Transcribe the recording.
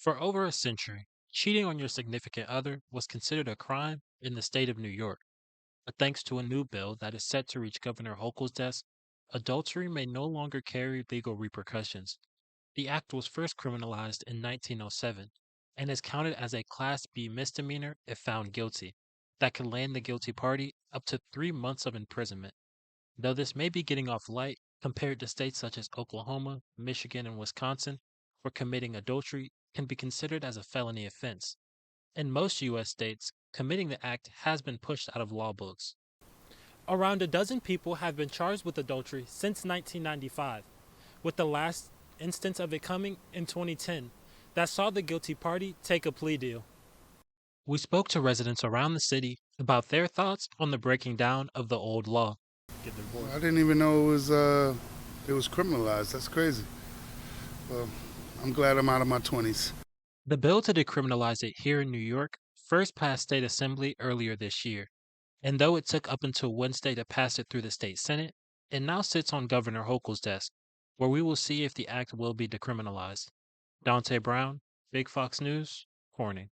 For over a century, cheating on your significant other was considered a crime in the state of New York. But thanks to a new bill that is set to reach Governor Hochul's desk, adultery may no longer carry legal repercussions. The act was first criminalized in 1907 and is counted as a Class B misdemeanor if found guilty, that could land the guilty party up to 3 months of imprisonment. Though this may be getting off light compared to states such as Oklahoma, Michigan, and Wisconsin, where committing adultery can be considered as a felony offense. In most U.S. states, committing the act has been pushed out of law books. Around a dozen people have been charged with adultery since 1995, with the last instance of it coming in 2010 that saw the guilty party take a plea deal. We spoke to residents around the city about their thoughts on the breaking down of the old law. Get their I voice. didn't even know it was criminalized. That's crazy. Well, I'm glad I'm out of my 20s. The bill to decriminalize it here in New York first passed state assembly earlier this year, and though it took up until Wednesday to pass it through the state Senate, it now sits on Governor Hochul's desk, where we will see if the act will be decriminalized. Dante Brown, Big Fox News, Corning.